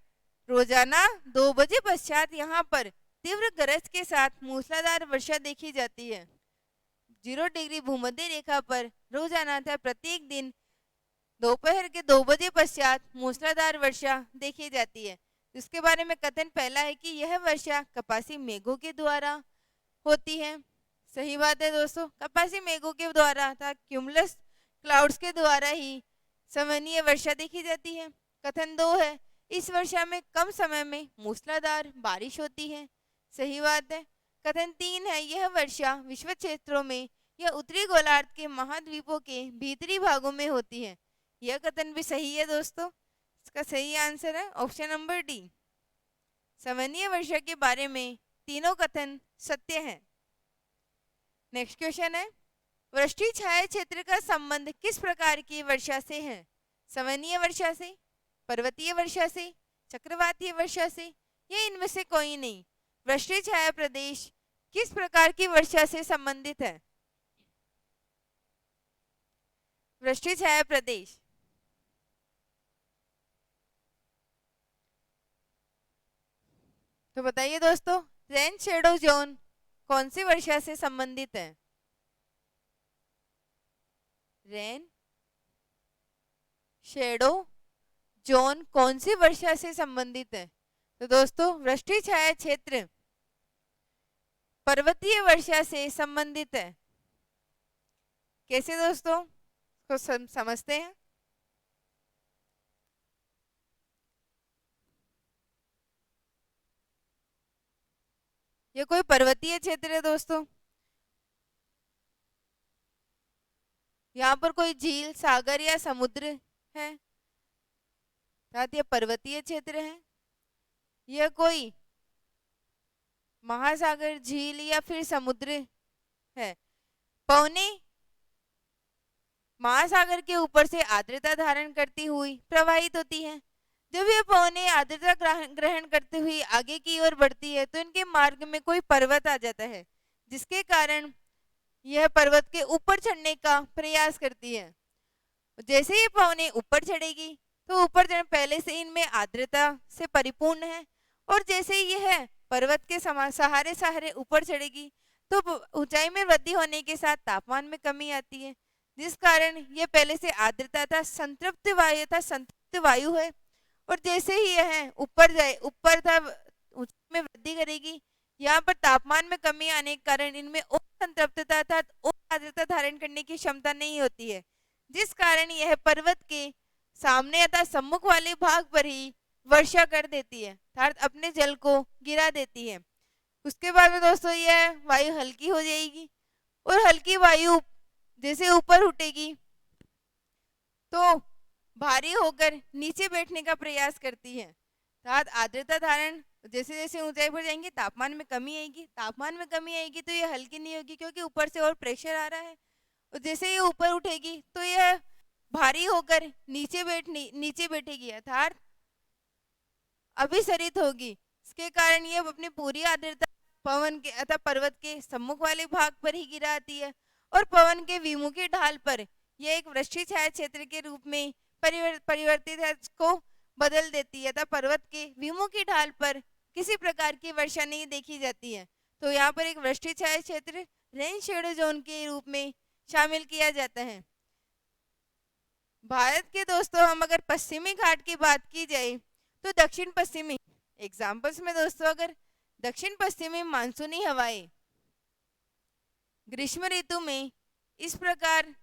रोजाना 2 बजे पश्चात यहाँ पर तीव्र गरज के साथ मूसलाधार वर्षा देखी जाती है। 0 डिग्री भूमध्य रेखा पर रोजाना था प्रत्येक दिन दोपहर के 2 बजे पश्चात मूसलाधार वर्षा देखी जाती है। इसके बारे में कथन पहला है कि यह वर्षा कपासी मेघों के द्वारा होती है। सही बात है दोस्तों, कपासी मेघों के द्वारा अर्थात क्यूमुलस क्लाउड्स के द्वारा ही संवहनीय वर्षा देखी जाती है। कथन 2 है, इस वर्षा में कम समय में मूसलाधार बारिश होती है। सही बात है। कथन 3 है, यह वर्षा विश्व क्षेत्रों में या उत्तरी गोलार्ध के महाद्वीपों के भीतरी भागों में होती है। यह कथन भी सही है दोस्तों। इसका सही आंसर है ऑप्शन नंबर डी। संवहनीय वर्षा के बारे में तीनों कथन सत्य हैं। नेक्स्ट क्वेश्चन है, वृष्टि छाया क्षेत्र का संबंध किस प्रकार की वर्षा से है? संवहनीय वर्षा से, पर्वतीय वर्षा से, चक्रवातीय वर्षा से, या इनमें से कोई नहीं? वृष्टि छाया प्रदेश किस प्रकार की वर्षा से संबंधित है? वृष्टि छाया प्रदेश तो बताइए दोस्तों, रेन शेडो जोन कौन सी वर्षा से संबंधित है? रेन शेडो जोन कौन सी वर्षा से संबंधित है? तो दोस्तों, वृष्टि छाया क्षेत्र पर्वतीय वर्षा से संबंधित है। कैसे दोस्तों, को समझते हैं? ये कोई पर्वतीय क्षेत्र है दोस्तों। यहाँ पर कोई झील, सागर या समुद्र है, साथ ये पर्वतीय क्षेत्र है। यह कोई महासागर, झील या फिर समुद्र है। पवने महासागर के ऊपर से आर्द्रता धारण करती हुई प्रवाहित होती है। जब ये पवने आर्द्रता ग्रहण करते हुए आगे की ओर बढ़ती है तो इनके मार्ग में कोई पर्वत आ जाता है, जिसके कारण यह पर्वत के ऊपर चढ़ने का प्रयास करती है। जैसे ये पवने ऊपर चढ़ेगी तो ऊपर चढ़ पहले से इनमें आर्द्रता से परिपूर्ण है, और जैसे यह पर्वत के सहारे सहारे ऊपर चढ़ेगी तो ऊंचाई में वृद्धि होने के साथ तापमान में कमी आती है, जिस कारण यह पहले से आर्द्रता था संतृप्त वायु है। और जैसे ही यह ऊपर जाए, ऊपर था ऊंचाई में वृद्धि करेगी, यहाँ पर तापमान में कमी आने के कारण इनमें और संतृप्तता अर्थात और आर्द्रता धारण करने की क्षमता नहीं होती है, जिस कारण यह पर्वत के सामने अर्थात सम्मुख वाले भाग पर ही वर्षा कर देती है, अर्थात अपने जल को गिरा देती है। उसके बाद में दोस्तों यह वायु हल्की हो जाएगी, और हल्की वायु जैसे ऊपर उठेगी तो भारी होकर नीचे बैठने का प्रयास करती है, अर्थात आर्द्रता धारण जैसे जैसे ऊंचाई पर जाएंगे तापमान में कमी आएगी, तापमान में कमी आएगी तो यह हल्की नहीं होगी क्योंकि ऊपर से और प्रेशर आ रहा है, और जैसे ये ऊपर उठेगी तो यह भारी होकर नीचे बैठेगी अर्थात अभिसरित होगी। इसके कारण यह अपनी पूरी आर्द्रता पवन के अथवा पर्वत के सम्मुख वाले भाग पर ही गिराती है, और पवन के विमुखी ढाल पर यह एक वृष्टि छाया क्षेत्र के रूप में परिवर्तित को बदल देती है, तथा पर्वत के विमुखी ढाल पर किसी प्रकार की वर्षा नहीं देखी जाती है। तो यहाँ पर एक वृष्टि छाया क्षेत्र रेन शेडो जोन के रूप में शामिल किया जाता है। भारत के दोस्तों, हम अगर पश्चिमी घाट की बात की जाए तो दक्षिण पश्चिमी एग्जाम्पल्स में दोस्तों, अगर दक्षिण पश्चिमी मानसूनी हवाएं ग्रीष्म ऋतु में इस प्रकार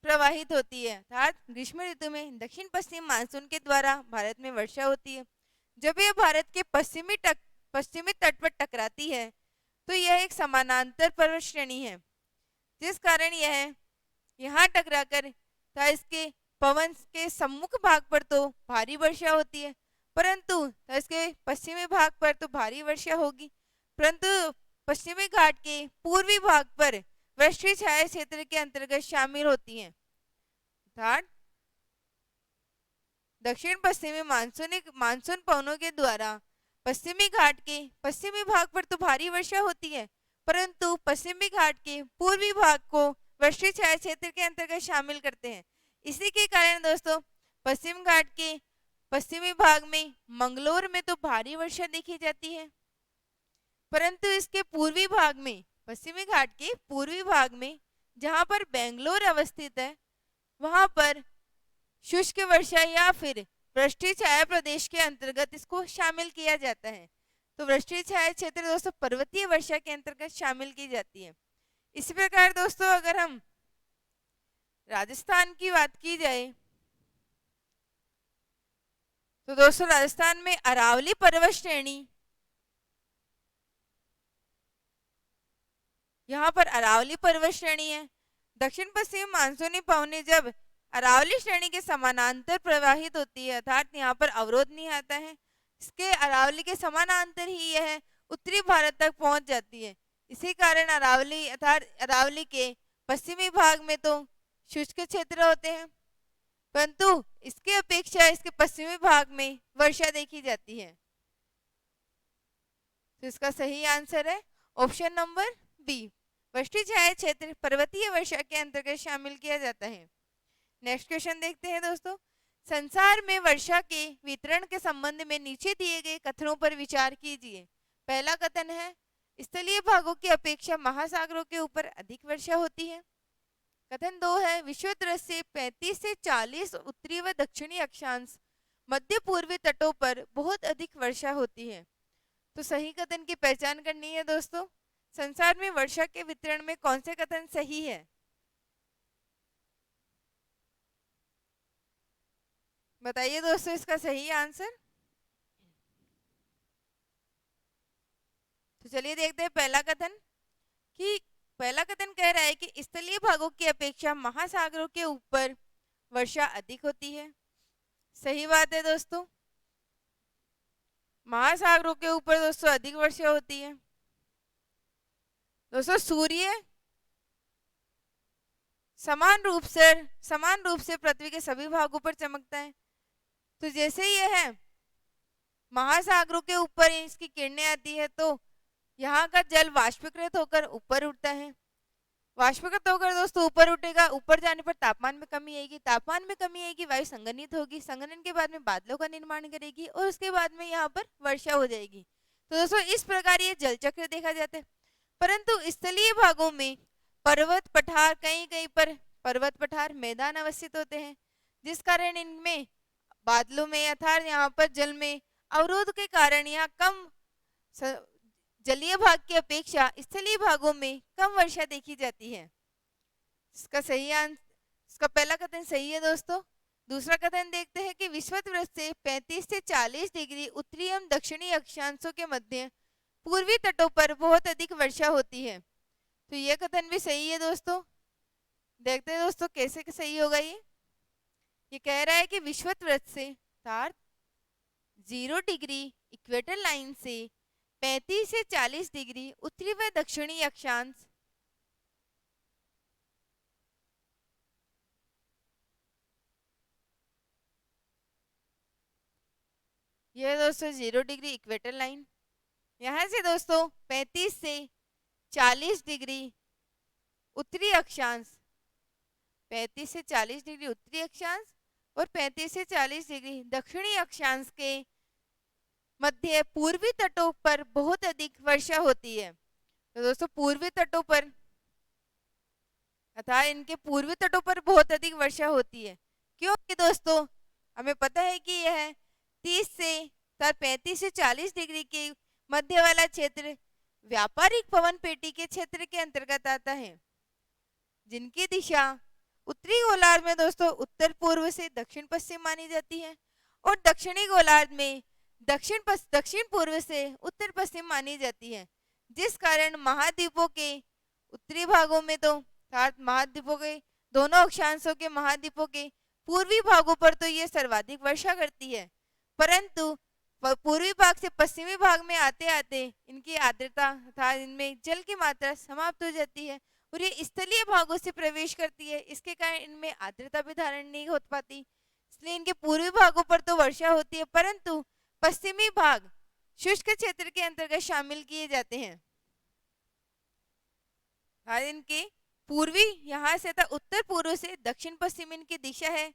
प्रवाहित होती है, अर्थात ग्रीष्म ऋतु में दक्षिण पश्चिम मानसून के द्वारा भारत में वर्षा होती है। जब यह भारत के पश्चिमी तट पर टकराती है तो यह एक समानांतर पर्वत श्रेणी है, जिस कारण यह यहाँ टकराकर इसके पवन के सम्मुख भाग पर तो भारी वर्षा होती है, परंतु इसके पश्चिमी भाग पर तो भारी वर्षा होगी, परंतु पश्चिमी घाट के पूर्वी भाग पर वृष्टि छाया क्षेत्र के अंतर्गत शामिल होती हैं। अर्थात दक्षिण पश्चिमी मानसून पवनों के द्वारा पश्चिमी घाट के पश्चिमी भाग पर तो भारी वर्षा होती है, परंतु पश्चिमी घाट के पूर्वी भाग को वृष्टि छाया क्षेत्र के अंतर्गत शामिल करते हैं। इसी के कारण दोस्तों पश्चिम घाट के पश्चिमी भाग में मंगलोर में तो भारी वर्षा देखी जाती है, परंतु इसके पूर्वी भाग में, पश्चिमी घाट के पूर्वी भाग में जहां पर बेंगलोर अवस्थित है, वहां पर शुष्क वर्षा या फिर वृष्टि छाया प्रदेश के अंतर्गत इसको शामिल किया जाता है। तो वृष्टि छाया क्षेत्र दोस्तों पर्वतीय वर्षा के अंतर्गत शामिल की जाती है। इसी प्रकार दोस्तों अगर हम राजस्थान की बात की जाए तो दोस्तों राजस्थान में अरावली पर्वत श्रेणी, यहाँ पर अरावली पर्वत श्रेणी है। दक्षिण पश्चिम मानसूनी पवनें जब अरावली श्रेणी के समानांतर प्रवाहित होती है, अर्थात यहाँ पर अवरोध नहीं आता है, इसके अरावली के समानांतर ही यह उत्तरी भारत तक पहुंच जाती है। इसी कारण अरावली अर्थात अरावली के पश्चिमी भाग में तो शुष्क क्षेत्र होते हैं, परंतु इसके अपेक्षा इसके पश्चिमी भाग में वर्षा देखी जाती है। तो इसका सही आंसर है ऑप्शन नंबर बी, वृष्टि छाया क्षेत्र पर्वतीय वर्षा के अंतर्गत शामिल किया जाता है। नेक्स्ट क्वेश्चन देखते हैं दोस्तों, संसार में वर्षा के वितरण के संबंध में नीचे दिए गए कथनों पर विचार कीजिए। पहला कथन है स्थलीय भागों की अपेक्षा महासागरों के ऊपर अधिक वर्षा होती है। कथन 2 है विश्व दृष्टि से 35 से 40 उत्तरी व दक्षिणी अक्षांश मध्य पूर्वी तटों पर बहुत अधिक वर्षा होती है। तो सही कथन की पहचान करनी है दोस्तों, संसार में वर्षा के वितरण में कौन से कथन सही है। बताइए दोस्तों इसका सही आंसर। तो चलिए देखते हैं पहला कथन, कि पहला कथन कह रहा है कि स्थलीय भागों की अपेक्षा महासागरों के ऊपर वर्षा अधिक होती है। सही बात है दोस्तों, महासागरों के ऊपर दोस्तों अधिक वर्षा होती है। दोस्तों सूर्य समान रूप से पृथ्वी के सभी भागों पर चमकता है। तो जैसे ही यह महासागरों के ऊपर इसकी किरणें आती है तो यहाँ का जल वाष्पीकृत होकर ऊपर उठता है। वाष्पीकृत होकर दोस्तों ऊपर उठेगा, ऊपर जाने पर तापमान में कमी आएगी, तापमान में कमी आएगी, वायु संघनित होगी, संघनन के बाद में बादलों का निर्माण करेगी और उसके बाद में यहाँ पर वर्षा हो जाएगी। तो दोस्तों इस प्रकार ये जल चक्र देखा जाता है। परंतु स्थलीय भागों में पर्वत पठार, कहीं कहीं पर पर्वत पठार मैदान अवस्थित होते हैं, जिस कारण इनमें बादलों में अर्थात यहाँ पर जल में अवरोध के कारण यहाँ कम जलीय भाग की अपेक्षा स्थलीय भागों में कम वर्षा देखी जाती है। इसका पहला कथन सही है दोस्तों। दूसरा कथन देखते हैं कि विषुववृत्त से 35 से 40 डिग्री उत्तरी एवं दक्षिणी अक्षांशों के मध्य पूर्वी तटों पर बहुत अधिक वर्षा होती है। तो यह कथन भी सही है दोस्तों। देखते हैं दोस्तों कैसे सही होगा ये कह रहा है कि विषुववृत्त से 0 डिग्री इक्वेटर लाइन से 35 से 40 डिग्री उत्तरी व दक्षिणी अक्षांश यह दोस्तों 0 डिग्री इक्वेटर लाइन, यहाँ से दोस्तों 35 से 40 डिग्री उत्तरी अक्षांश, 35 से 40 डिग्री उत्तरी अक्षांश और 35 से 40 डिग्री दक्षिणी अक्षांश के मध्य पूर्वी तटों पर बहुत अधिक वर्षा होती है। तो दोस्तों पूर्वी तटों पर अर्थात इनके पूर्वी तटों पर बहुत अधिक वर्षा होती है, क्योंकि दोस्तों हमें पता है कि यह 30 से 35 से 40 डिग्री के मध्य वाला क्षेत्र व्यापारिक पवन पेटी के क्षेत्र के अंतर्गत आता है, जिनकी दिशा उत्तरी गोलार्ध में दोस्तों उत्तर पूर्व से दक्षिण पश्चिम मानी जाती है और दक्षिणी गोलार्ध में दक्षिण पूर्व से उत्तर पश्चिम मानी जाती है, जिस कारण महाद्वीपों के उत्तरी भागों में तो अर्थात महाद्वीपों के दोनों अक्षांशों के महाद्वीपों के पूर्वी भागों पर तो ये सर्वाधिक वर्षा करती है, परंतु पूर्वी भाग से पश्चिमी भाग में आते आते इनकी आर्द्रता तथा इनमें जल की मात्रा समाप्त हो जाती है और ये स्थलीय भागों से प्रवेश करती है। इसके कारण इनमें आर्द्रता भी धारण नहीं हो पाती, इसलिए इनके पूर्वी भागों पर तो वर्षा होती है, परंतु पश्चिमी भाग शुष्क क्षेत्र के अंतर्गत शामिल किए जाते हैं। इनके पूर्वी यहाँ से था उत्तर पूर्व से दक्षिण पश्चिम इनकी दिशा है,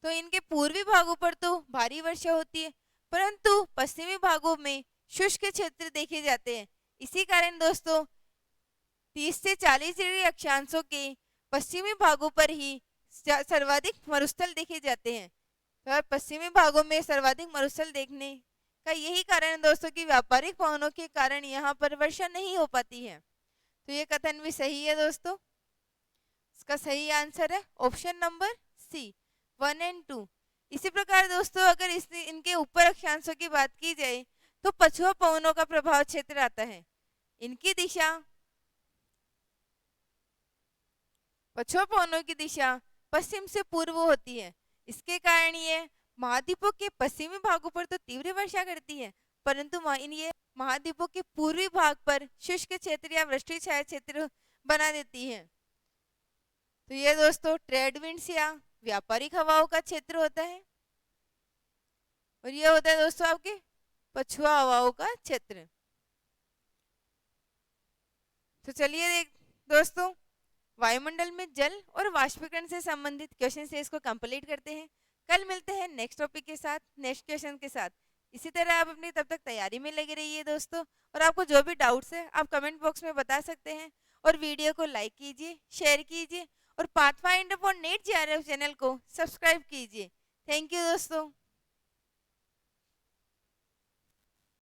तो इनके पूर्वी भागों पर तो भारी वर्षा होती है, परंतु पश्चिमी भागों में शुष्क क्षेत्र देखे जाते हैं। इसी कारण दोस्तों 30 से 40 डिग्री अक्षांशों के पश्चिमी भागों पर ही सर्वाधिक मरुस्थल देखे जाते हैं। तो पश्चिमी भागों में सर्वाधिक मरुस्थल देखने का यही कारण है दोस्तों कि व्यापारिक पवनों के कारण यहाँ पर वर्षा नहीं हो पाती है। तो ये कथन भी सही है दोस्तों। इसका सही आंसर है ऑप्शन नंबर सी 1 और 2। इसी प्रकार दोस्तों अगर इनके ऊपर अक्षांशों की बात की जाए तो पछुआ पवनों का प्रभाव क्षेत्र आता है। इनकी दिशा पछुआ पवनों की दिशा पश्चिम से पूर्व होती है। इसके कारण ये महाद्वीपों के पश्चिमी भागों पर तो तीव्र वर्षा करती है, परंतु ये महाद्वीपों के पूर्वी भाग पर शुष्क क्षेत्र या वृष्टि छाया क्षेत्र बना देती है। तो ये दोस्तों ट्रेड विंड्स या व्यापारिक हवाओं का क्षेत्र होता है और ये होता है दोस्तों आपके पछुआ हवाओं का क्षेत्र। तो चलिए दोस्तों वायुमंडल में जल और वाष्पीकरण से संबंधित क्वेश्चन से इसको कंप्लीट करते हैं। कल मिलते हैं नेक्स्ट टॉपिक के साथ, नेक्स्ट क्वेश्चन के साथ। इसी तरह आप अपनी तब तक तैयारी में लगे रहिए दोस्तों, और आपको जो भी डाउट्स है आप कमेंट बॉक्स में बता सकते हैं, और वीडियो को लाइक कीजिए, शेयर कीजिए और pathfinder for NET JRF channel को सब्सक्राइब कीजिए। थैंक यू दोस्तों।